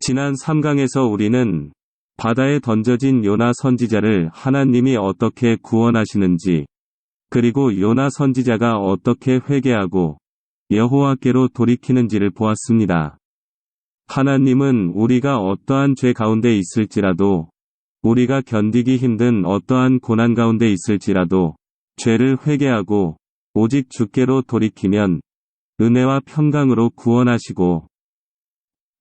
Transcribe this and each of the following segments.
지난 3강에서 우리는 바다에 던져진 요나 선지자를 하나님이 어떻게 구원하시는지, 그리고 요나 선지자가 어떻게 회개하고 여호와께로 돌이키는지를 보았습니다. 하나님은 우리가 어떠한 죄 가운데 있을지라도, 우리가 견디기 힘든 어떠한 고난 가운데 있을지라도 죄를 회개하고 오직 주께로 돌이키면 은혜와 평강으로 구원하시고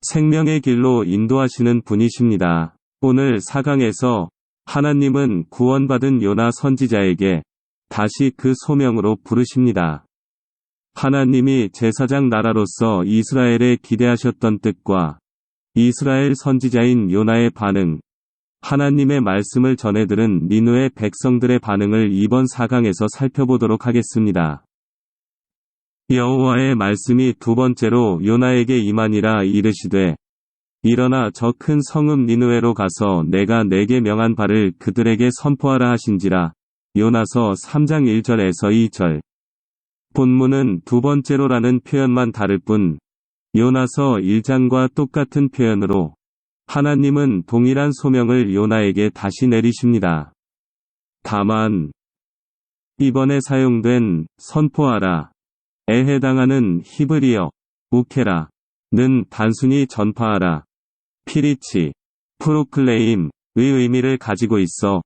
생명의 길로 인도하시는 분이십니다. 오늘 4강에서 하나님은 구원받은 요나 선지자에게 다시 그 소명으로 부르십니다. 하나님이 제사장 나라로서 이스라엘에 기대하셨던 뜻과 이스라엘 선지자인 요나의 반응, 하나님의 말씀을 전해들은 니느웨 백성들의 반응을 이번 4강에서 살펴보도록 하겠습니다. 여호와의 말씀이 두 번째로 요나에게 임하니라 이르시되, 일어나 저 큰 성읍 니느웨로 가서 내가 내게 명한 바를 그들에게 선포하라 하신지라. 요나서 3장 1절에서 2절. 본문은 두 번째로라는 표현만 다를 뿐, 요나서 1장과 똑같은 표현으로 하나님은 동일한 소명을 요나에게 다시 내리십니다. 다만 이번에 사용된 선포하라 에 해당하는 히브리어 우케라는 단순히 전파하라, 피리치, 프로클레임의 의미를 가지고 있어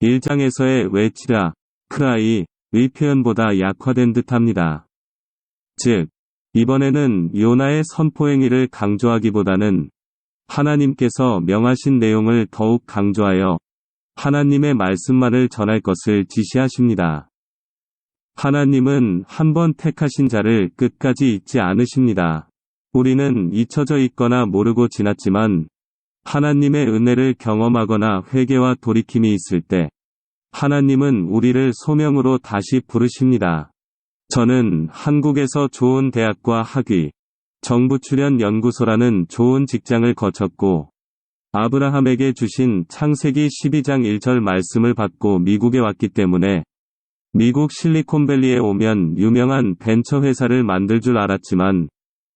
1장에서의 외치라, 크라이의 표현보다 약화된 듯합니다. 즉, 이번에는 요나의 선포 행위를 강조하기보다는 하나님께서 명하신 내용을 더욱 강조하여 하나님의 말씀만을 전할 것을 지시하십니다. 하나님은 한 번 택하신 자를 끝까지 잊지 않으십니다. 우리는 잊혀져 있거나 모르고 지났지만 하나님의 은혜를 경험하거나 회개와 돌이킴이 있을 때 하나님은 우리를 소명으로 다시 부르십니다. 저는 한국에서 좋은 대학과 학위, 정부 출연 연구소라는 좋은 직장을 거쳤고 아브라함에게 주신 창세기 12장 1절 말씀을 받고 미국에 왔기 때문에 미국 실리콘밸리에 오면 유명한 벤처 회사를 만들 줄 알았지만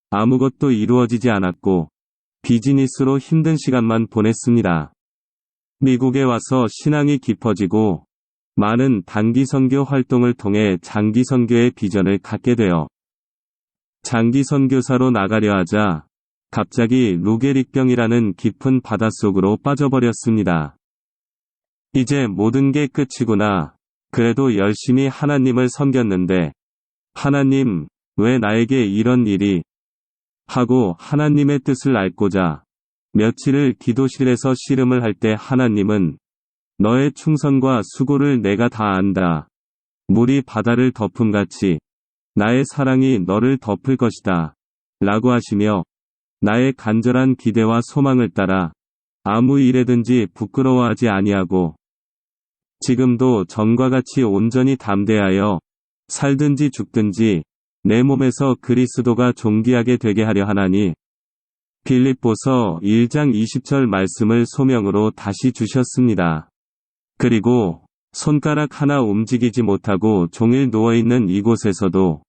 아무것도 이루어지지 않았고 비즈니스로 힘든 시간만 보냈습니다. 미국에 와서 신앙이 깊어지고 많은 단기 선교 활동을 통해 장기 선교의 비전을 갖게 되어 장기 선교사로 나가려 하자 갑자기 루게릭병이라는 깊은 바닷속으로 빠져버렸습니다. 이제 모든 게 끝이구나. 그래도 열심히 하나님을 섬겼는데 하나님, 왜 나에게 이런 일이? 하고 하나님의 뜻을 알고자 며칠을 기도실에서 씨름을 할 때 하나님은 너의 충성과 수고를 내가 다 안다. 물이 바다를 덮음같이 나의 사랑이 너를 덮을 것이다. 라고 하시며 나의 간절한 기대와 소망을 따라 아무 일에든지 부끄러워하지 아니하고 지금도 전과 같이 온전히 담대하여 살든지 죽든지 내 몸에서 그리스도가 존귀하게 되게 하려 하나니. 빌립보서 1장 20절 말씀을 소명으로 다시 주셨습니다. 그리고 손가락 하나 움직이지 못하고 종일 누워있는 이곳에서도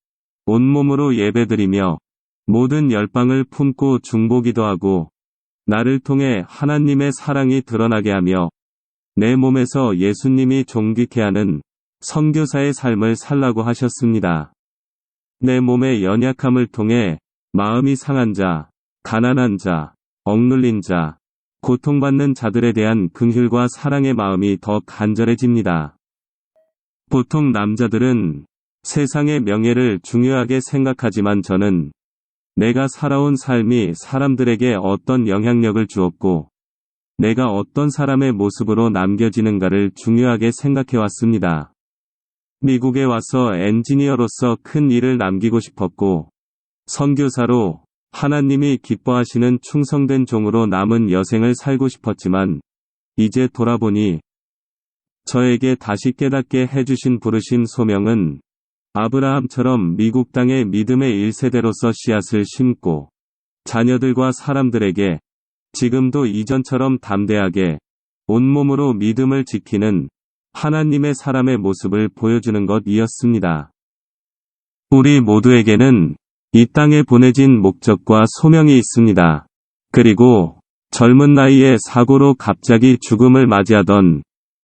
온몸으로 예배드리며 모든 열방을 품고 중보기도 하고 나를 통해 하나님의 사랑이 드러나게 하며 내 몸에서 예수님이 존귀케 하는 선교사의 삶을 살라고 하셨습니다. 내 몸의 연약함을 통해 마음이 상한 자, 가난한 자, 억눌린 자, 고통받는 자들에 대한 긍휼과 사랑의 마음이 더 간절해집니다. 보통 남자들은 세상의 명예를 중요하게 생각하지만 저는 내가 살아온 삶이 사람들에게 어떤 영향력을 주었고 내가 어떤 사람의 모습으로 남겨지는가를 중요하게 생각해왔습니다. 미국에 와서 엔지니어로서 큰 일을 남기고 싶었고 선교사로 하나님이 기뻐하시는 충성된 종으로 남은 여생을 살고 싶었지만 이제 돌아보니 저에게 다시 깨닫게 해주신 부르심 소명은 아브라함처럼 미국 땅의 믿음의 1세대로서 씨앗을 심고 자녀들과 사람들에게 지금도 이전처럼 담대하게 온몸으로 믿음을 지키는 하나님의 사람의 모습을 보여주는 것이었습니다. 우리 모두에게는 이 땅에 보내진 목적과 소명이 있습니다. 그리고 젊은 나이에 사고로 갑자기 죽음을 맞이하던,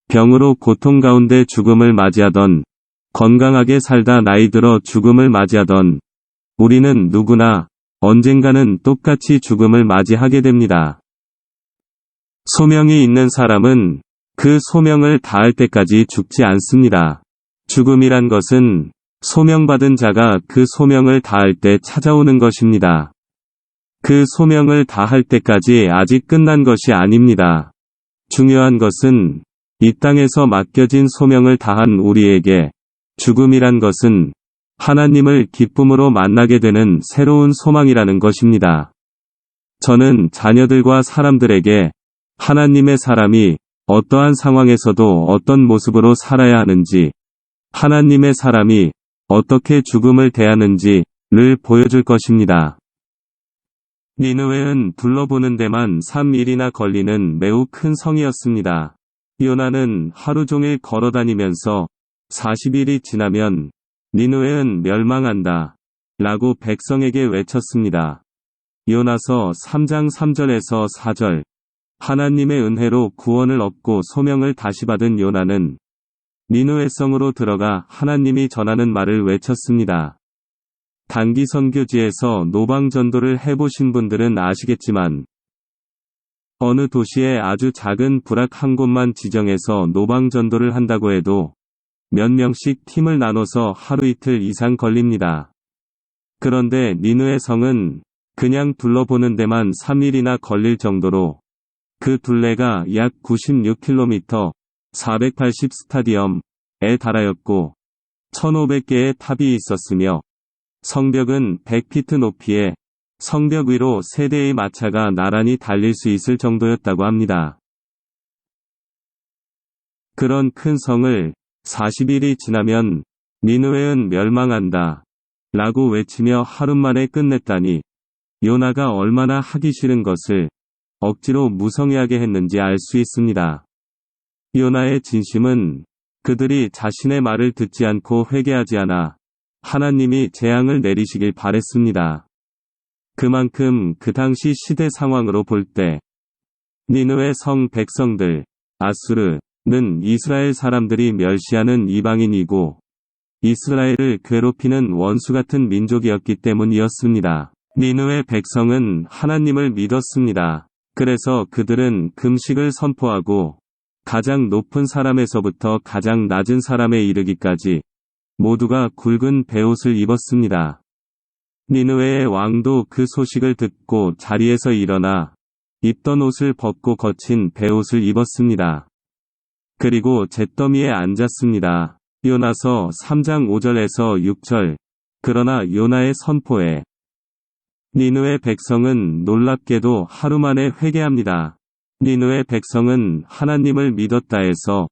병으로 고통 가운데 죽음을 맞이하던, 건강하게 살다 나이 들어 죽음을 맞이하던, 우리는 누구나 언젠가는 똑같이 죽음을 맞이하게 됩니다. 소명이 있는 사람은 그 소명을 다할 때까지 죽지 않습니다. 죽음이란 것은 소명받은 자가 그 소명을 다할 때 찾아오는 것입니다. 그 소명을 다할 때까지 아직 끝난 것이 아닙니다. 중요한 것은 이 땅에서 맡겨진 소명을 다한 우리에게 죽음이란 것은 하나님을 기쁨으로 만나게 되는 새로운 소망이라는 것입니다. 저는 자녀들과 사람들에게 하나님의 사람이 어떠한 상황에서도 어떤 모습으로 살아야 하는지, 하나님의 사람이 어떻게 죽음을 대하는지를 보여줄 것입니다. 니느웨는 둘러보는 데만 3일이나 걸리는 매우 큰 성이었습니다. 요나는 하루 종일 걸어다니면서 40일이 지나면 니느웨는 멸망한다 라고 백성에게 외쳤습니다. 요나서 3장 3절에서 4절. 하나님의 은혜로 구원을 얻고 소명을 다시 받은 요나는 니느웨 성으로 들어가 하나님이 전하는 말을 외쳤습니다. 단기 선교지에서 노방 전도를 해보신 분들은 아시겠지만 어느 도시에 아주 작은 부락 한 곳만 지정해서 노방 전도를 한다고 해도 몇 명씩 팀을 나눠서 하루 이틀 이상 걸립니다. 그런데 니느웨 성은 그냥 둘러보는 데만 3일이나 걸릴 정도로 그 둘레가 약 96km, 480 스타디엄에 달하였고 1500개의 탑이 있었으며 성벽은 100피트 높이에 성벽 위로 3대의 마차가 나란히 달릴 수 있을 정도였다고 합니다. 그런 큰 성을 40일이 지나면 니느웨는 멸망한다 라고 외치며 하루만에 끝냈다니 요나가 얼마나 하기 싫은 것을 억지로 무성의하게 했는지 알 수 있습니다. 요나의 진심은 그들이 자신의 말을 듣지 않고 회개하지 않아 하나님이 재앙을 내리시길 바랬습니다. 그만큼 그 당시 시대 상황으로 볼 때 니느웨 성 백성들, 아수르는 이스라엘 사람들이 멸시하는 이방인이고 이스라엘을 괴롭히는 원수 같은 민족이었기 때문이었습니다. 니느웨 백성은 하나님을 믿었습니다. 그래서 그들은 금식을 선포하고 가장 높은 사람에서부터 가장 낮은 사람에 이르기까지 모두가 굵은 베옷을 입었습니다. 니느웨의 왕도 그 소식을 듣고 자리에서 일어나 입던 옷을 벗고 거친 베옷을 입었습니다. 그리고 잿더미에 앉았습니다. 요나서 3장 5절에서 6절. 그러나 요나의 선포에 니느웨 백성은 놀랍게도 하루 만에 회개합니다. 니느웨 백성은 하나님을 믿었다 해서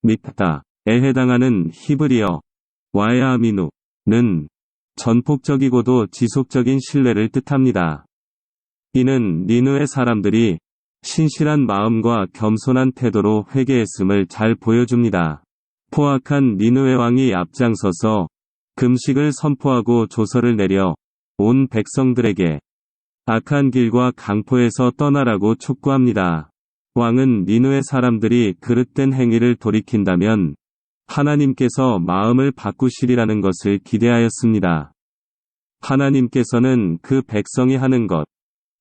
믿다에 해당하는 히브리어 와야아미누는 전폭적이고도 지속적인 신뢰를 뜻합니다. 이는 니느웨 사람들이 신실한 마음과 겸손한 태도로 회개했음을 잘 보여줍니다. 포악한 니느웨 왕이 앞장서서 금식을 선포하고 조서를 내려 온 백성들에게 악한 길과 강포에서 떠나라고 촉구합니다. 왕은 니느웨 사람들이 그릇된 행위를 돌이킨다면 하나님께서 마음을 바꾸시리라는 것을 기대하였습니다. 하나님께서는 그 백성이 하는 것,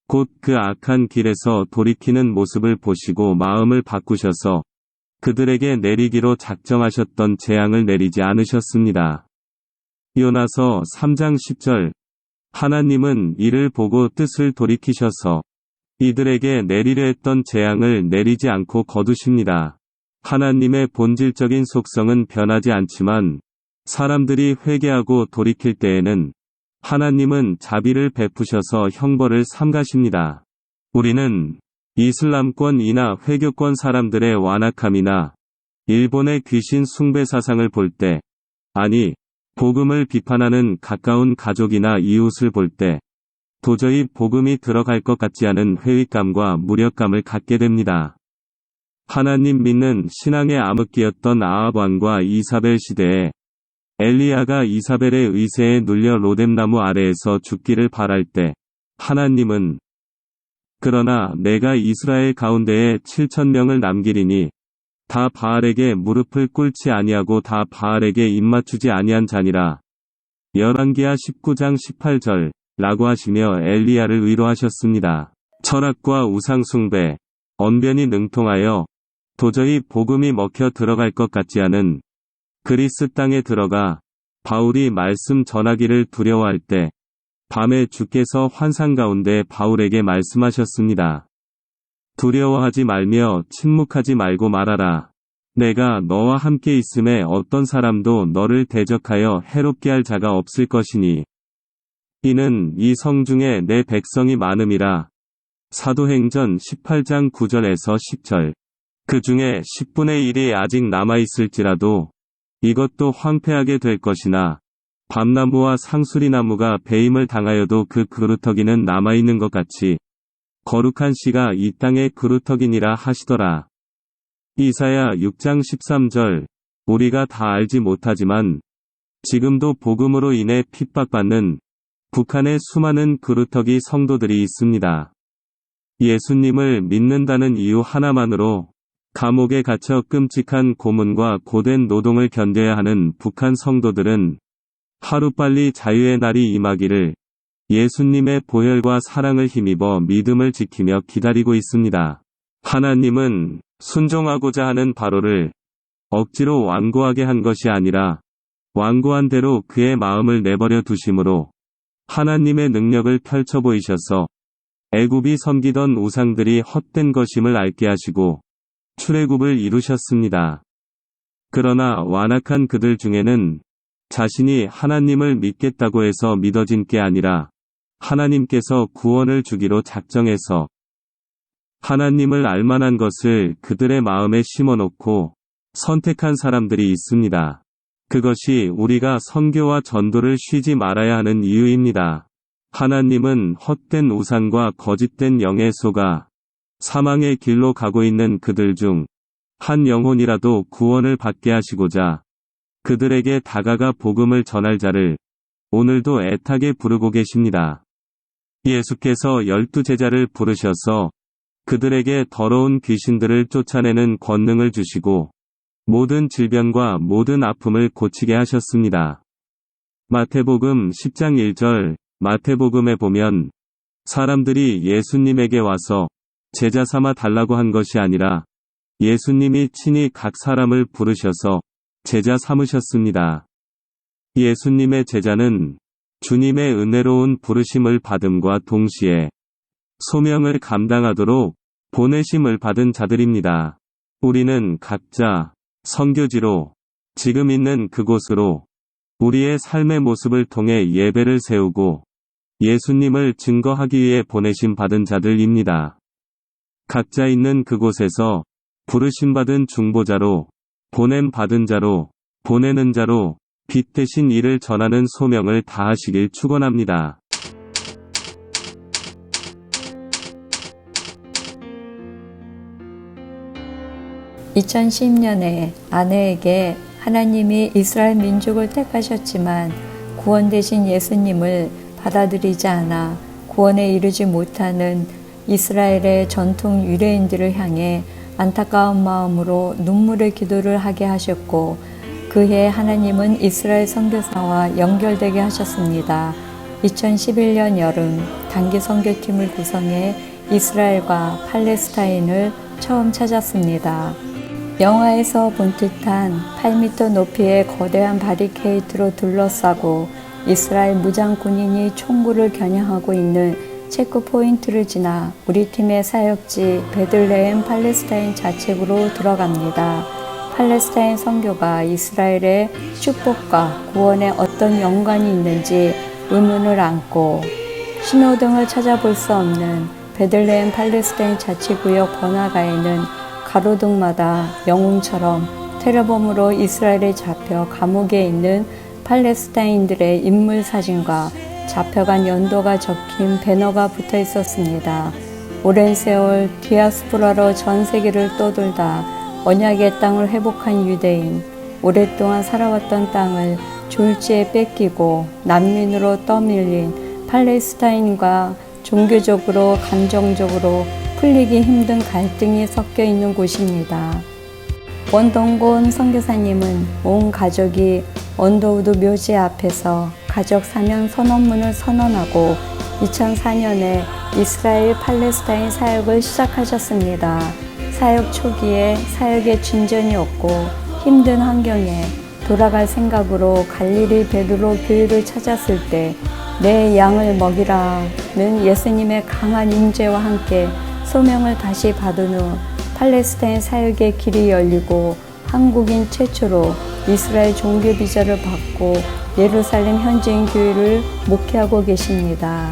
곧 그 악한 길에서 돌이키는 모습을 보시고 마음을 바꾸셔서 그들에게 내리기로 작정하셨던 재앙을 내리지 않으셨습니다. 요나서 3장 10절. 하나님은 이를 보고 뜻을 돌이키셔서 이들에게 내리려 했던 재앙을 내리지 않고 거두십니다. 하나님의 본질적인 속성은 변하지 않지만 사람들이 회개하고 돌이킬 때에는 하나님은 자비를 베푸셔서 형벌을 삼가십니다. 우리는 이슬람권이나 회교권 사람들의 완악함이나 일본의 귀신 숭배 사상을 볼 때, 아니, 복음을 비판하는 가까운 가족이나 이웃을 볼 때, 도저히 복음이 들어갈 것 같지 않은 회의감과 무력감을 갖게 됩니다. 하나님 믿는 신앙의 암흑기였던 아합 왕과 이사벨 시대에 엘리야가 이사벨의 의세에 눌려 로뎀나무 아래에서 죽기를 바랄 때 하나님은 그러나 내가 이스라엘 가운데에 7,000명을 남기리니 다 바알에게 무릎을 꿇지 아니하고 다 바알에게 입맞추지 아니한 자니라. 열왕기하 19장 18절 라고 하시며 엘리야를 위로하셨습니다. 철학과 우상숭배, 언변이 능통하여 도저히 복음이 먹혀 들어갈 것 같지 않은 그리스 땅에 들어가 바울이 말씀 전하기를 두려워할 때 밤에 주께서 환상 가운데 바울에게 말씀하셨습니다. 두려워하지 말며 침묵하지 말고 말하라. 내가 너와 함께 있음에 어떤 사람도 너를 대적하여 해롭게 할 자가 없을 것이니 이는 이 성 중에 내 백성이 많음이라. 사도행전 18장 9절에서 10절. 그 중에 10분의 1이 아직 남아있을지라도 이것도 황폐하게 될 것이나 밤나무와 상수리나무가 배임을 당하여도 그 그루터기는 남아있는 것 같이 거룩한 씨가 이 땅의 그루터기니라 하시더라. 이사야 6장 13절. 우리가 다 알지 못하지만 지금도 복음으로 인해 핍박받는 북한의 수많은 그루터기 성도들이 있습니다. 예수님을 믿는다는 이유 하나만으로 감옥에 갇혀 끔찍한 고문과 고된 노동을 견뎌야 하는 북한 성도들은 하루빨리 자유의 날이 임하기를 예수님의 보혈과 사랑을 힘입어 믿음을 지키며 기다리고 있습니다. 하나님은 순종하고자 하는 바로를 억지로 완고하게 한 것이 아니라 완고한 대로 그의 마음을 내버려 두심으로 하나님의 능력을 펼쳐 보이셔서 애굽이 섬기던 우상들이 헛된 것임을 알게 하시고 출애굽을 이루셨습니다. 그러나 완악한 그들 중에는 자신이 하나님을 믿겠다고 해서 믿어진 게 아니라 하나님께서 구원을 주기로 작정해서 하나님을 알만한 것을 그들의 마음에 심어놓고 선택한 사람들이 있습니다. 그것이 우리가 선교와 전도를 쉬지 말아야 하는 이유입니다. 하나님은 헛된 우상과 거짓된 영에 속아 사망의 길로 가고 있는 그들 중 한 영혼이라도 구원을 받게 하시고자 그들에게 다가가 복음을 전할 자를 오늘도 애타게 부르고 계십니다. 예수께서 12제자를 부르셔서 그들에게 더러운 귀신들을 쫓아내는 권능을 주시고 모든 질병과 모든 아픔을 고치게 하셨습니다. 마태복음 10장 1절. 마태복음에 보면 사람들이 예수님에게 와서 제자 삼아 달라고 한 것이 아니라 예수님이 친히 각 사람을 부르셔서 제자 삼으셨습니다. 예수님의 제자는 주님의 은혜로운 부르심을 받음과 동시에 소명을 감당하도록 보내심을 받은 자들입니다. 우리는 각자 선교지로 지금 있는 그곳으로 우리의 삶의 모습을 통해 예배를 세우고 예수님을 증거하기 위해 보내심 받은 자들입니다. 각자 있는 그곳에서 부르심 받은 중보자로, 보냄 받은 자로, 보내는 자로 빛 대신 일을 전하는 소명을 다하시길 축원합니다. (2010년에) 아내에게 하나님이 이스라엘 민족을 택하셨지만 구원 되신 예수님을 받아들이지 않아 구원에 이르지 못하는 이스라엘의 전통 유대인들을 향해 안타까운 마음으로 눈물의 기도를 하게 하셨고 그해 하나님은 이스라엘 선교사와 연결되게 하셨습니다. 2011년 여름 단기 선교팀을 구성해 이스라엘과 팔레스타인을 처음 찾았습니다. 영화에서 본 듯한 8m 높이의 거대한 바리케이트로 둘러싸고 이스라엘 무장 군인이 총구를 겨냥하고 있는 체크 포인트를 지나 우리 팀의 사역지 베들레헴 팔레스타인 자책으로 들어갑니다. 팔레스타인 선교가 이스라엘의 축복과 구원에 어떤 연관이 있는지 의문을 안고 신호등을 찾아볼 수 없는 베들레헴 팔레스타인 자치구역 번화가에는 가로등마다 영웅처럼 테러범으로 이스라엘에 잡혀 감옥에 있는 팔레스타인들의 인물 사진과 잡혀간 연도가 적힌 배너가 붙어 있었습니다. 오랜 세월 디아스포라로 전 세계를 떠돌다 언약의 땅을 회복한 유대인, 오랫동안 살아왔던 땅을 졸지에 뺏기고 난민으로 떠밀린 팔레스타인과 종교적으로, 감정적으로 풀리기 힘든 갈등이 섞여 있는 곳입니다. 원동곤 선교사님은 온 가족이 언더우드 묘지 앞에서 가족 사명 선언문을 선언하고 2004년에 이스라엘 팔레스타인 사역을 시작하셨습니다. 사역 초기에 사역에 진전이 없고 힘든 환경에 돌아갈 생각으로 갈릴리 베드로 교회를 찾았을 때 내 양을 먹이라는 예수님의 강한 임재와 함께 소명을 다시 받은 후 팔레스타인 사역의 길이 열리고 한국인 최초로 이스라엘 종교 비자를 받고 예루살렘 현지인 교회를 목회하고 계십니다.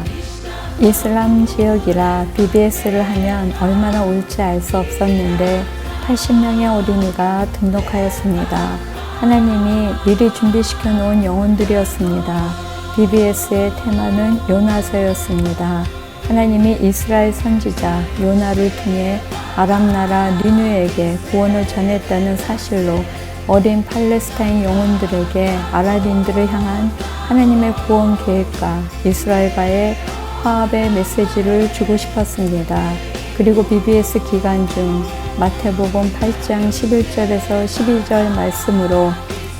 이슬람 지역이라 BBS를 하면 얼마나 올지 알 수 없었는데 80명의 어린이가 등록하였습니다. 하나님이 미리 준비시켜 놓은 영혼들이었습니다. BBS의 테마는 요나서였습니다. 하나님이 이스라엘 선지자 요나를 통해 아람 나라 니느웨에게 구원을 전했다는 사실로 어린 팔레스타인 영혼들에게 아랍인들을 향한 하나님의 구원 계획과 이스라엘과의 화합의 메시지를 주고 싶었습니다. 그리고 BBS 기간 중 마태복음 8장 11절에서 12절 말씀으로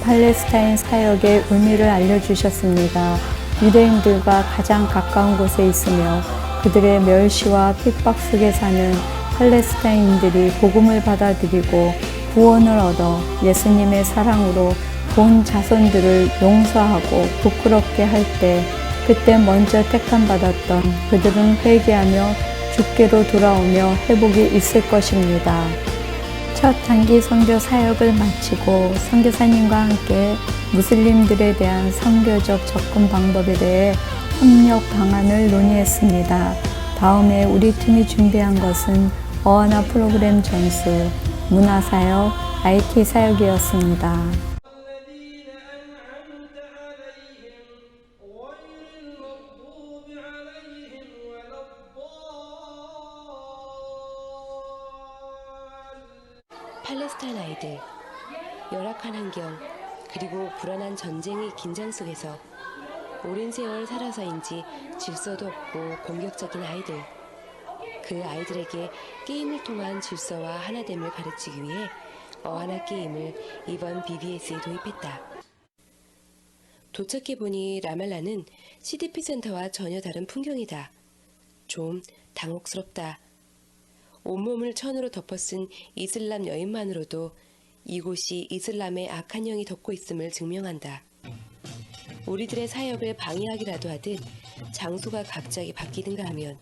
팔레스타인 사역의 의미를 알려주셨습니다. 유대인들과 가장 가까운 곳에 있으며 그들의 멸시와 핍박 속에 사는 팔레스타인들이 복음을 받아들이고 구원을 얻어 예수님의 사랑으로 본 자손들을 용서하고 부끄럽게 할 때 그때 먼저 택함받았던 그들은 회개하며 주께로 돌아오며 회복이 있을 것입니다. 첫 단기 선교 사역을 마치고 선교사님과 함께 무슬림들에 대한 선교적 접근 방법에 대해 협력 방안을 논의했습니다. 다음에 우리 팀이 준비한 것은 어하나 프로그램 전수, 문화사역, IT 사역이었습니다. 팔레스타인 아이들, 열악한 환경, 그리고 불안한 전쟁의 긴장 속에서 오랜 세월 살아서인지 질서도 없고 공격적인 아이들. 그 아이들에게 게임을 통한 질서와 하나됨을 가르치기 위해 어하나 게임을 이번 BBS에 도입했다. 도착해보니 라말라는 CDP 센터와 전혀 다른 풍경이다. 좀 당혹스럽다. 온몸을 천으로 덮어쓴 이슬람 여인만으로도 이곳이 이슬람의 악한 영이 덮고 있음을 증명한다. 우리들의 사역을 방해하기라도 하듯 장소가 갑자기 바뀌든가 하면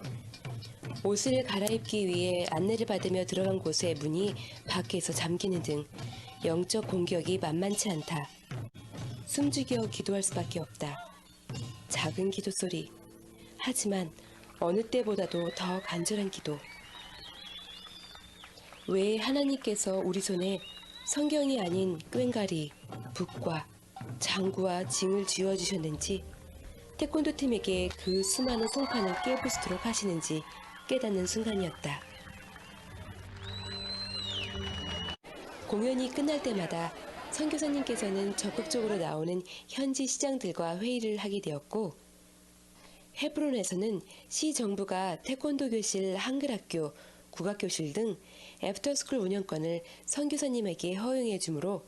옷을 갈아입기 위해 안내를 받으며 들어간 곳의 문이 밖에서 잠기는 등 영적 공격이 만만치 않다. 숨죽여 기도할 수밖에 없다. 작은 기도 소리. 하지만 어느 때보다도 더 간절한 기도. 왜 하나님께서 우리 손에 성경이 아닌 꽹과리, 북과 장구와 징을 쥐어주셨는지, 태권도 팀에게 그 수많은 송판을 깨부수도록 하시는지 깨닫는 순간이었다. 공연이 끝날 때마다 선교사님께서는 적극적으로 나오는 현지 시장들과 회의를 하게 되었고, 헤브론에서는 시 정부가 태권도 교실, 한글학교, 국악교실 등 애프터스쿨 운영권을 선교사님에게 허용해 주므로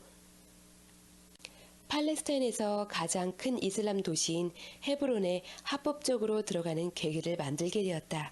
팔레스타인에서 가장 큰 이슬람 도시인 헤브론에 합법적으로 들어가는 계기를 만들게 되었다.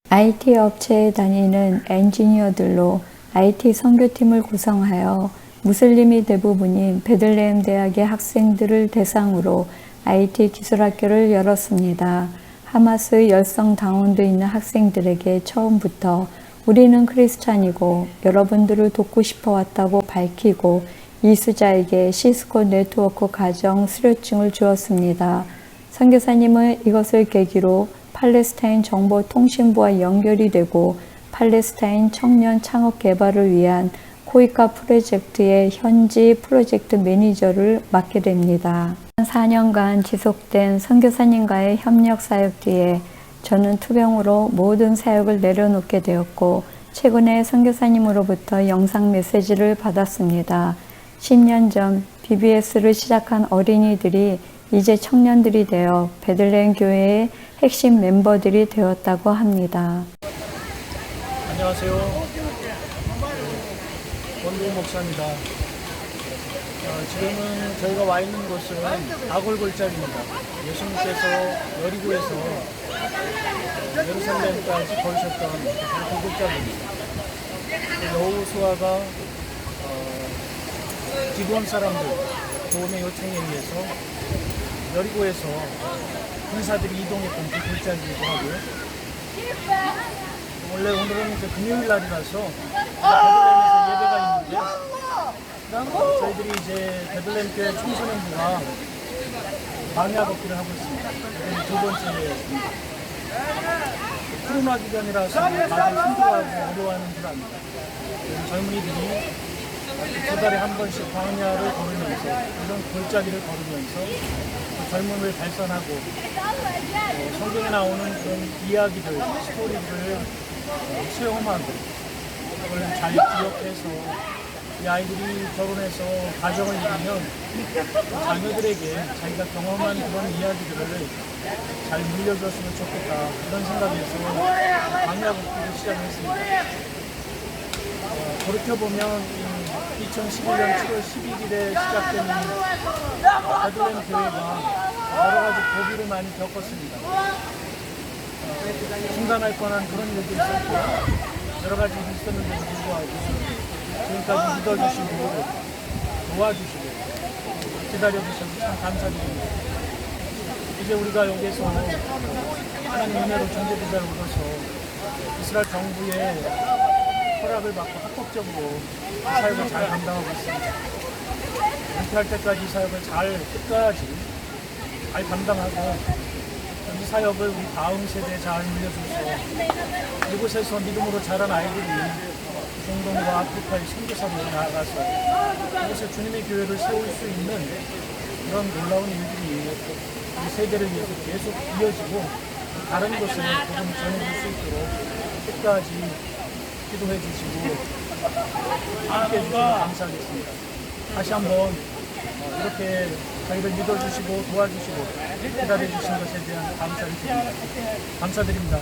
IT 업체에 다니는 엔지니어들로 IT 선교팀을 구성하여 무슬림이 대부분인 베들레헴 대학의 학생들을 대상으로 IT 기술학교를 열었습니다. 하마스 열성 당원도 있는 학생들에게 처음부터 우리는 크리스찬이고 여러분들을 돕고 싶어 왔다고 밝히고 이수자에게 시스코 네트워크 가정 수료증을 주었습니다. 선교사님은 이것을 계기로 팔레스타인 정보통신부와 연결이 되고 팔레스타인 청년 창업 개발을 위한 코이카 프로젝트의 현지 프로젝트 매니저를 맡게 됩니다. 4년간 지속된 선교사님과의 협력 사역 뒤에 저는 투병으로 모든 사역을 내려놓게 되었고 최근에 선교사님으로부터 영상 메시지를 받았습니다. 10년 전 BBS를 시작한 어린이들이 이제 청년들이 되어 베들레헴 교회의 핵심 멤버들이 되었다고 합니다. 안녕하세요. 원동 목사입니다. 지금은 저희가 와 있는 곳은 아골골짜기입니다. 예수님께서 여리고에서 예루살렘까지 걸으셨던 그 골짜기입니다. 여호수아가 기브온 사람들 도움의 요청에 의해서 여리고에서 군사들이 이동했던 그 골짜기이기도 하고요. 원래 오늘은 이제 금요일 날이라서 베들레헴에서 예배가 있는데 저희들이 이제 베들레헴 교회 청소년부가 광야 걷기를 하고 있습니다. 이번이 두 번째 예배였습니다. 코로나 기간이라서 다들 힘들어하고 어려워하는 줄 압니다. 젊은이들이 두 달에 한 번씩 광야를 걸으면서 이런 골짜기를 걸으면서 그 젊음을 발산하고 성경에 나오는 그런 이야기들, 스토리들을 체험하고 그걸 잘 기억해서 이 아이들이 결혼해서 가정을 이루면 자녀들에게 자기가 경험한 그런 이야기들을 잘 물려줬으면 좋겠다 이런 생각에서 광야 걷기를 시작했습니다. 돌이켜보면 2011년 7월 11일에 시작된 베들레헴 교회가 여러 가지 고비를 많이 겪었습니다. 중단할 뻔한 그런 일도 있었고 여러 가지 일이 있었는데도 불구하고 지금까지 믿어주시고 도와주시고 기다려주셔서 참 감사드립니다. 이제 우리가 여기에서 하나님 은혜로 전제비자를 얻어서 이스라엘 정부의 허락을 받고 합법적으로 사역을 잘 감당하고 있습니다. 은퇴할 때까지 이 사역을 끝까지 잘 감당하고 이 사역을 우리 다음 세대에 잘 물려줘서 이곳에서 믿음으로 자란 아이들이 중동과 아프리카의 선교사로 나아가서 이곳에 주님의 교회를 세울 수 있는 그런 놀라운 일들이 우리 세대를 위해서 계속 이어지고 다른 곳에 복음을 전해줄 수 있도록 끝까지 기도해 주시고 함께 해주시면 감사하겠습니다. 다시 한번 이렇게 저희를 믿어주시고 도와주시고 기다려주신 것에 대한 감사를 드립니다. 감사드립니다.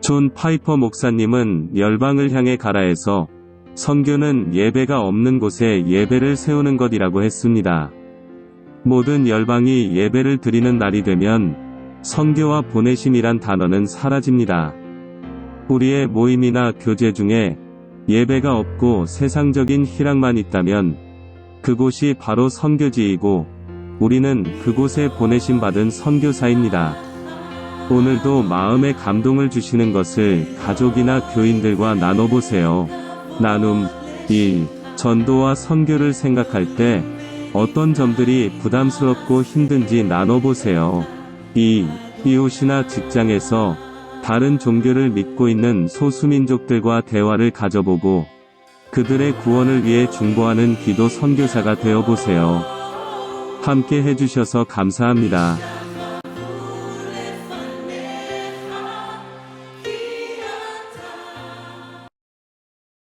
존 파이퍼 목사님은 열방을 향해 가라에서 선교는 예배가 없는 곳에 예배를 세우는 것이라고 했습니다. 모든 열방이 예배를 드리는 날이 되면 선교와 보내심이란 단어는 사라집니다. 우리의 모임이나 교제 중에 예배가 없고 세상적인 희락만 있다면 그곳이 바로 선교지이고 우리는 그곳에 보내심 받은 선교사입니다. 오늘도 마음에 감동을 주시는 것을 가족이나 교인들과 나눠보세요. 나눔 1. 전도와 선교를 생각할 때 어떤 점들이 부담스럽고 힘든지 나눠보세요. 2. 이웃이나 직장에서 다른 종교를 믿고 있는 소수민족들과 대화를 가져보고 그들의 구원을 위해 중보하는 기도 선교사가 되어보세요. 함께 해주셔서 감사합니다.